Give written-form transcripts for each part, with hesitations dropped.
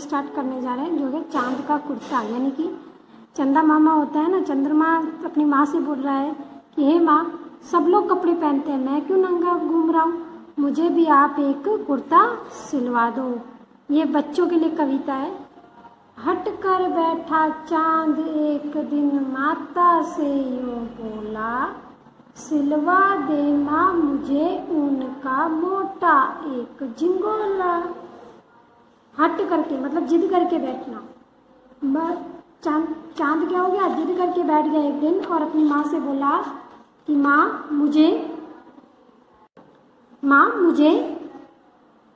Start करने जा रहे हैं, जो है चांद का कुर्ता। यानी कि चंदा मामा होता है ना, चंद्रमा अपनी माँ से बोल रहा है कि हे माँ, सब लोग कपड़े पहनते हैं, मैं क्यों नंगा घूम रहा हूँ, मुझे भी आप एक कुर्ता सिलवा दो। ये बच्चों के लिए कविता है। हट कर बैठा चांद एक दिन माता से यूँ बोला, सिलवा दे माँ मुझे ऊन का मोटा एक झिंगोला। हट करके मतलब जिद करके बैठना। चांद क्या हो गया, जिद करके बैठ गया एक दिन और अपनी माँ से बोला कि माँ मुझे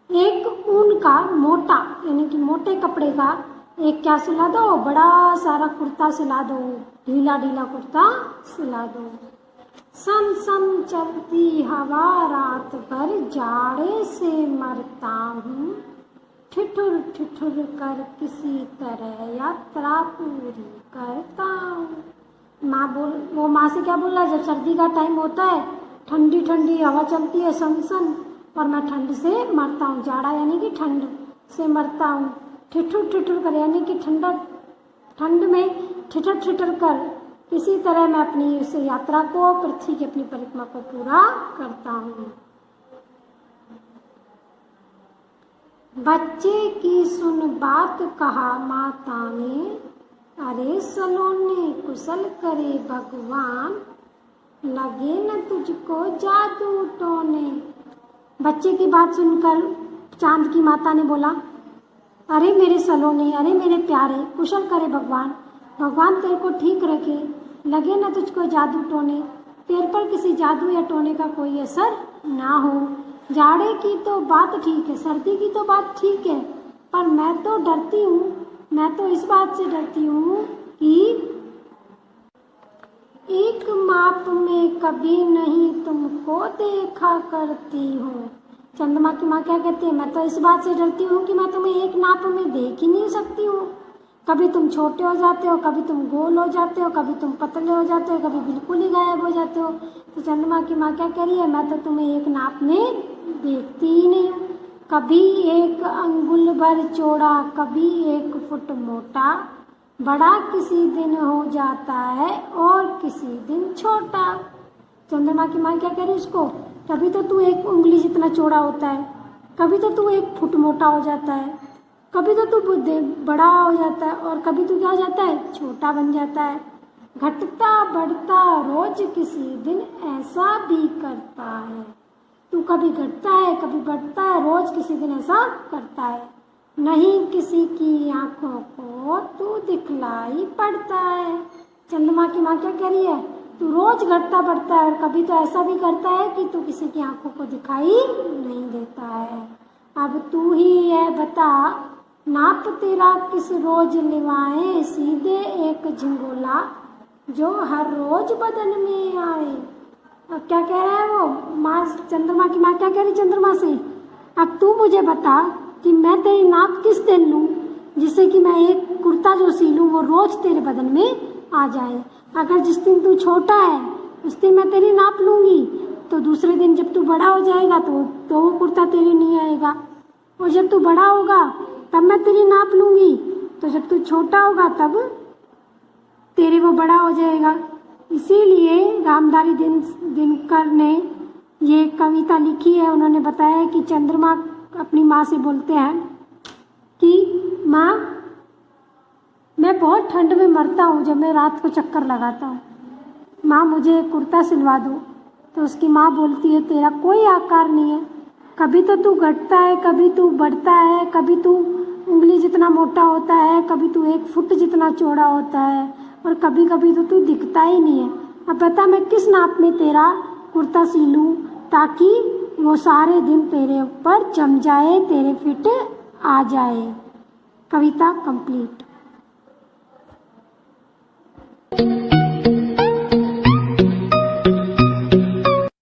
एक ऊन का मोटा यानी कि मोटे कपड़े का एक क्या सिला दो, बड़ा सारा कुर्ता सिला दो, ढीला ढीला कुर्ता सिला दो। सन सन चलती हवा रात भर जाड़े से मरता हूँ, ठिठुर ठिठुर कर किसी तरह यात्रा पूरी करता हूँ। वो माँ से क्या बोल रहा है, जब सर्दी का टाइम होता है, ठंडी ठंडी हवा चलती है सन सन, और मैं ठंड से मरता हूँ। जाड़ा यानी कि ठंड से मरता हूँ। ठिठुर ठिठुर कर यानी कि ठंड में ठिठुर ठिठुर कर किसी तरह मैं अपनी उस यात्रा को, पृथ्वी की अपनी परिक्रमा को पूरा करता हूँ। बच्चे की सुन बात कहा माता ने, अरे सलोने कुशल करे भगवान, लगे न तुझको जादू टोने। बच्चे की बात सुनकर चांद की माता ने बोला, अरे मेरे सलोने, अरे मेरे प्यारे, कुशल करे भगवान, भगवान तेरे को ठीक रखे, लगे न तुझको जादू टोने, तेरे पर किसी जादू या टोने का कोई असर ना हो। जाड़े की तो बात ठीक है, सर्दी की तो बात ठीक है, पर मैं तो डरती हूँ, मैं तो इस बात से डरती हूँ कि एक माप में कभी नहीं तुमको देखा करती हूँ। चंद्रमा की माँ क्या कहती है, मैं तो इस बात से डरती हूँ कि मैं तुम्हें एक नाप में देख ही नहीं सकती हूँ। कभी तुम छोटे हो जाते हो, कभी तुम गोल हो जाते हो, कभी तुम पतले हो जाते हो, कभी बिल्कुल ही गायब हो जाते हो। तो चंद्रमा की माँ क्या कह रही है, मैं तो तुम्हें एक नाप में देखती ही नहीं हूँ। कभी एक अंगुल भर चौड़ा, कभी 1 फुट मोटा, बड़ा किसी दिन हो जाता है और किसी दिन छोटा। चंद्रमा की माँ क्या कह रही है उसको, कभी तो तू 1 उंगली जितना चौड़ा होता है, कभी तो तू 1 फुट मोटा हो जाता है, कभी तो तू बड़ा हो जाता है और कभी तू क्या हो जाता है, छोटा बन जाता है। घटता बढ़ता रोज किसी दिन ऐसा भी करता है। तू कभी घटता है कभी बढ़ता है, रोज किसी दिन ऐसा करता है। नहीं किसी की आंखों को तू दिखलाई पड़ता है। चंद्रमा की माँ क्या कह रही है, तू रोज घटता बढ़ता है और कभी तो ऐसा भी करता है कि तू किसी की आंखों को दिखाई नहीं देता है। अब तू ही है बता, नाप तेरा किस रोज लिवाए, सीधे एक झिंगोला जो हर रोज बदन में आए। अब क्या कह रहा है वो माँ, चंद्रमा की माँ क्या कह रही चंद्रमा से, अब तू मुझे बता कि मैं तेरी नाप किस दिन लूँ, जिससे कि मैं एक कुर्ता जो सिलूँ वो रोज तेरे बदन में आ जाए। अगर जिस दिन तू छोटा है उस दिन मैं तेरी नाप लूँगी, तो दूसरे दिन जब तू बड़ा हो जाएगा तो वो कुर्ता तेरे नहीं आएगा, और जब तू बड़ा होगा तब मैं तेरी नाप लूँगी, तो जब तू छोटा होगा तब तेरे वो बड़ा हो जाएगा। इसीलिए रामधारी दिनकर ने ये कविता लिखी है। उन्होंने बताया कि चंद्रमा अपनी माँ से बोलते हैं कि माँ, मैं बहुत ठंड में मरता हूँ जब मैं रात को चक्कर लगाता हूँ, माँ मुझे एक कुर्ता सिलवा दो। तो उसकी माँ बोलती है, तेरा कोई आकार नहीं है, कभी तो तू घटता है, कभी तू बढ़ता है, कभी तू उंगली जितना मोटा होता है, कभी तू 1 फुट जितना चौड़ा होता है, और कभी कभी तो तू दिखता ही नहीं है। अब बता मैं किस नाप में तेरा कुर्ता सिलूँ ताकि वो सारे दिन तेरे ऊपर जम जाए, तेरे फिट आ जाए। कविता कंप्लीट।